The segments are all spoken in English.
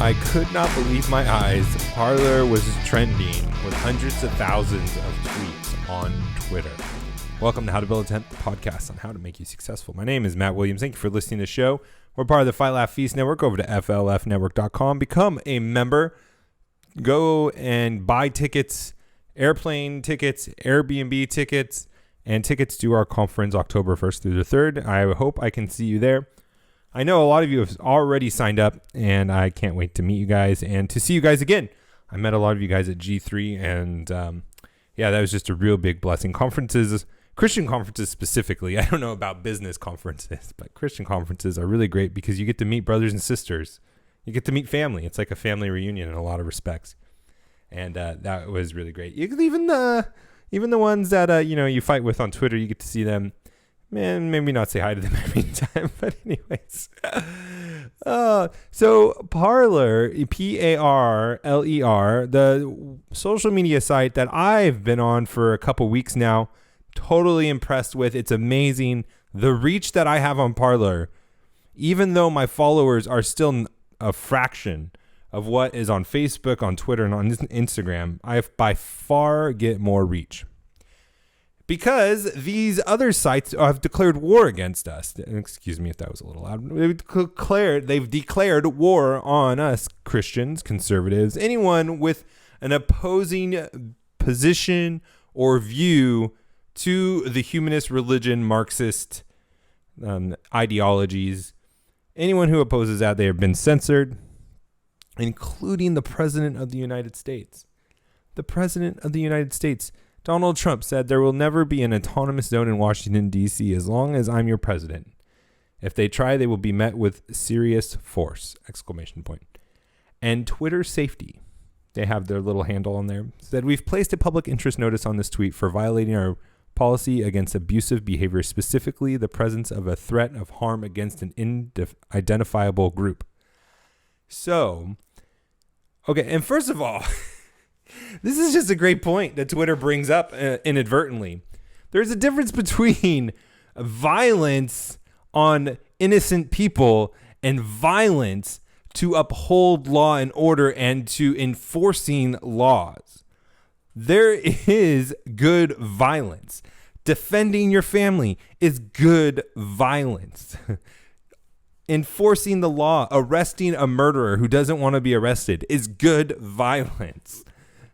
I could not believe my eyes. Parler was trending with hundreds of thousands of tweets on Twitter. Welcome to How to Build a Tent, the podcast on how to make you successful. My name is Matt Williams. Thank you for listening to the show. We're part of the Fight Laugh Feast Network. Over to flfnetwork.com. Become a member. Go and buy tickets, airplane tickets, Airbnb tickets, and tickets to our conference October 1st through the 3rd. I hope I can see you there. I know a lot of you have already signed up, and I can't wait to meet you guys and to see you guys again. I met a lot of you guys at G3, and that was just a real big blessing. Conferences, Christian conferences specifically, I don't know about business conferences, but Christian conferences are really great because you get to meet brothers and sisters. You get to meet family. It's like a family reunion in a lot of respects. And that was really great. Even the ones that you fight with on Twitter, you get to see them. Man, maybe not say hi to them every time, but anyways. So Parler, Parler, the social media site that I've been on for a couple weeks now, totally impressed with. It's amazing. The reach that I have on Parler, even though my followers are still a fraction of what is on Facebook, on Twitter, and on Instagram, I by far get more reach. Because these other sites have declared war against us. Excuse me if that was a little loud. They've declared war on us, Christians, conservatives, anyone with an opposing position or view to the humanist religion, Marxist ideologies. Anyone who opposes that, they have been censored, including the President of the United States. The President of the United States, Donald Trump, said there will never be an autonomous zone in Washington, D.C. as long as I'm your president. If they try, they will be met with serious force! ! And Twitter Safety, they have their little handle on there, said, we've placed a public interest notice on this tweet for violating our policy against abusive behavior, specifically the presence of a threat of harm against an identifiable group. So, okay, and first of all, this is just a great point that Twitter brings up inadvertently. There's a difference between violence on innocent people and violence to uphold law and order and to enforcing laws. There is good violence. Defending your family is good violence. Enforcing the law, arresting a murderer who doesn't want to be arrested is good violence.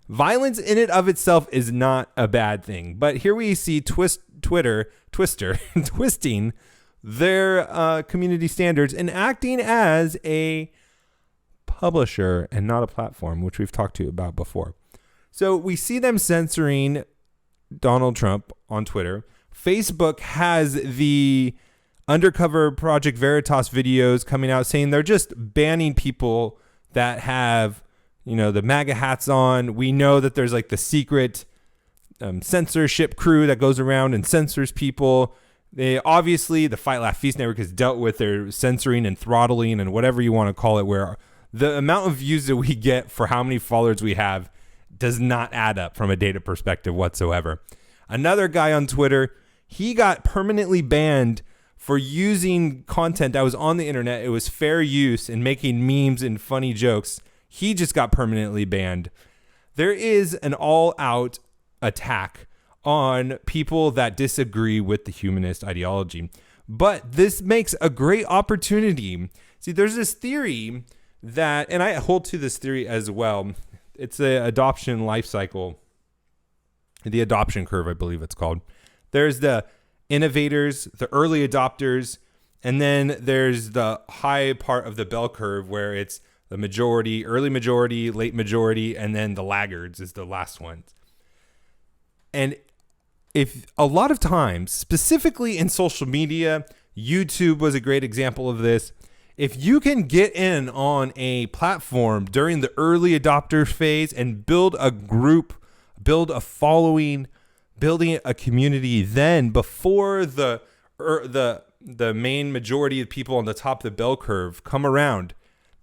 Violence in and of itself is not a bad thing. But here we see Twitter twisting their community standards and acting as a publisher and not a platform, which we've talked to you about before. So we see them censoring Donald Trump on Twitter. Facebook has the undercover Project Veritas videos coming out saying they're just banning people that have, the MAGA hats on. We know that there's like the secret censorship crew that goes around and censors people. The Fight Laugh Feast Network has dealt with their censoring and throttling and whatever you want to call it, where the amount of views that we get for how many followers we have does not add up from a data perspective whatsoever. Another guy on Twitter, he got permanently banned for using content that was on the internet. It was fair use and making memes and funny jokes. He just got permanently banned. There is an all-out attack on people that disagree with the humanist ideology. But this makes a great opportunity. See, there's this theory that, and I hold to this theory as well. It's the adoption life cycle, the adoption curve, I believe it's called. There's the innovators, the early adopters, and then there's the high part of the bell curve where it's the majority, early majority, late majority, and then the laggards is the last one. And if a lot of times, specifically in social media, YouTube was a great example of this. If you can get in on a platform during the early adopter phase and build a group, build a following, building a community, then before the main majority of people on the top of the bell curve come around,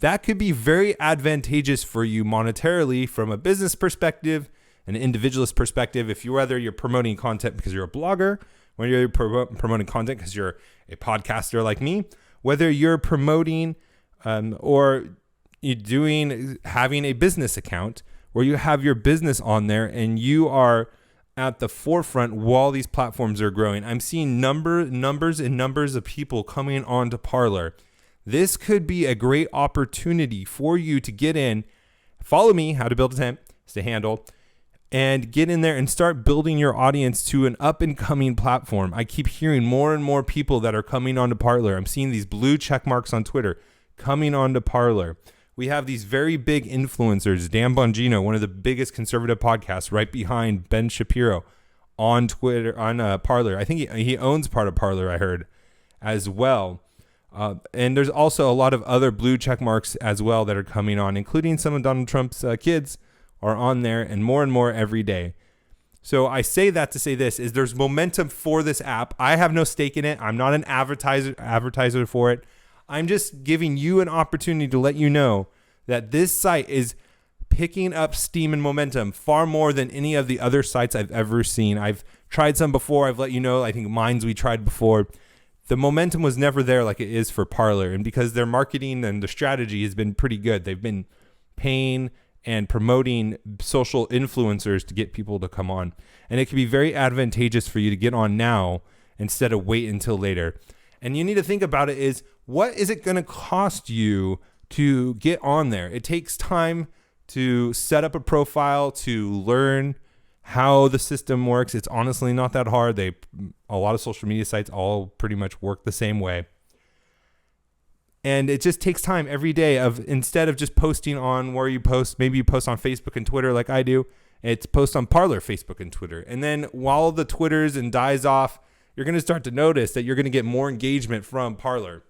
that could be very advantageous for you monetarily from a business perspective, an individualist perspective. Whether you're promoting content because you're a blogger, whether you're promoting content because you're a podcaster like me, whether you're promoting or having a business account where you have your business on there and you are at the forefront while these platforms are growing. I'm seeing numbers of people coming onto Parler. This could be a great opportunity for you to get in, follow me, How to Build a Tent, is the handle, and get in there and start building your audience to an up and coming platform. I keep hearing more and more people that are coming onto Parler. I'm seeing these blue check marks on Twitter coming onto Parler. We have these very big influencers, Dan Bongino, one of the biggest conservative podcasts, right behind Ben Shapiro on Twitter, on Parler. I think he owns part of Parler, I heard, as well. And there's also a lot of other blue check marks as well that are coming on, including some of Donald Trump's kids are on there, and more every day. So I say that to say this, is there's momentum for this app. I have no stake in it. I'm not an advertiser for it. I'm just giving you an opportunity to let you know that this site is picking up steam and momentum far more than any of the other sites I've ever seen. I've tried some before. I've let you know. I think Minds we tried before. The momentum was never there like it is for Parler. And because their marketing and their strategy has been pretty good, they've been paying and promoting social influencers to get people to come on. And it can be very advantageous for you to get on now instead of wait until later. And you need to think about it is, what is it going to cost you to get on there? It takes time to set up a profile, to learn how the system works. It's honestly not that hard. A lot of social media sites all pretty much work the same way. And it just takes time every day instead of just posting on where you post, maybe you post on Facebook and Twitter like I do, it's post on Parler, Facebook and Twitter. And then while the Twitters and dies off, you're going to start to notice that you're going to get more engagement from Parler.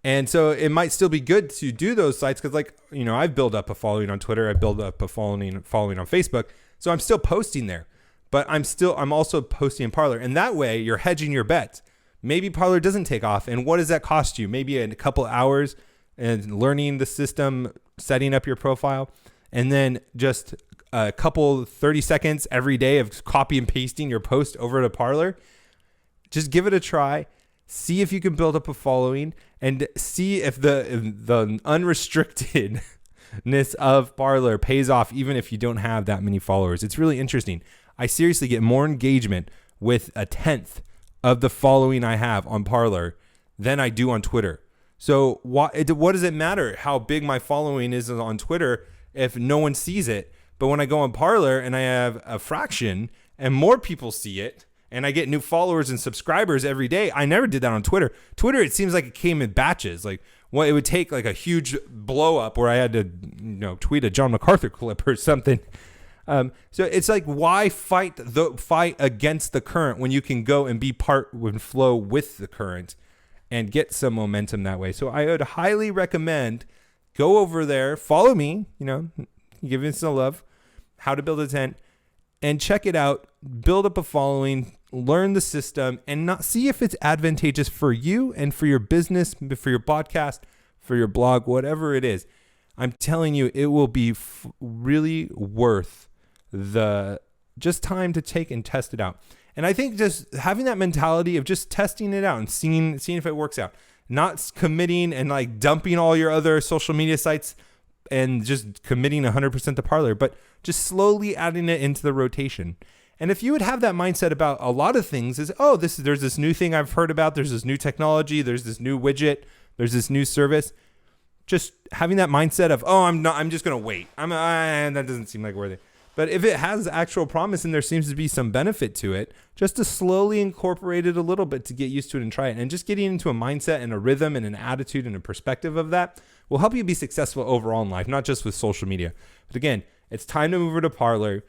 And so it might still be good to do those sites because, I've built up a following on Twitter. I built up a following on Facebook. So I'm still posting there, but I'm also posting in Parler. And that way you're hedging your bets. Maybe Parler doesn't take off. And what does that cost you? Maybe a couple hours and learning the system, setting up your profile, and then just a couple 30 seconds every day of copy and pasting your post over to Parler. Just give it a try. See if you can build up a following and see if the unrestrictedness of Parler pays off even if you don't have that many followers. It's really interesting. I seriously get more engagement with a tenth of the following I have on Parler than I do on Twitter. So what does it matter how big my following is on Twitter if no one sees it? But when I go on Parler and I have a fraction and more people see it, and I get new followers and subscribers every day. I never did that on Twitter. Twitter, it seems like it came in batches. It would take like a huge blow up where I had to, tweet a John MacArthur clip or something. So it's like, why fight against the current when you can go and be part and flow with the current and get some momentum that way? So I would highly recommend go over there, follow me, give me some love, How to Build a Tent, and check it out, build up a following, learn the system, and not see if it's advantageous for you and for your business, for your podcast, for your blog, whatever it is. I'm telling you, it will be really worth the just time to take and test it out. And I think just having that mentality of just testing it out and seeing if it works out, not committing and dumping all your other social media sites and just committing 100% to Parler, but just slowly adding it into the rotation. And if you would have that mindset about a lot of things is, there's this new thing I've heard about, there's this new technology, there's this new widget, there's this new service. Just having that mindset of, I'm just going to wait. That doesn't seem like worth it. But if it has actual promise and there seems to be some benefit to it, just to slowly incorporate it a little bit to get used to it and try it. And just getting into a mindset and a rhythm and an attitude and a perspective of that will help you be successful overall in life, not just with social media. But again, it's time to move over to Parler.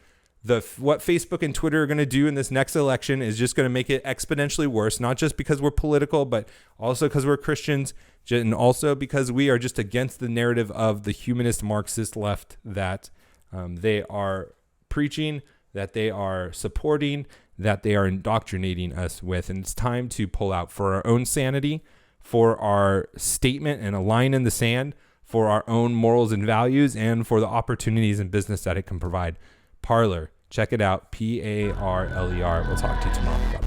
What Facebook and Twitter are going to do in this next election is just going to make it exponentially worse, not just because we're political, but also because we're Christians, and also because we are just against the narrative of the humanist Marxist left that they are preaching, that they are supporting, that they are indoctrinating us with. And it's time to pull out for our own sanity, for our statement and a line in the sand, for our own morals and values, and for the opportunities in business that it can provide. Parler, check it out, Parler. We'll talk to you tomorrow. Bye.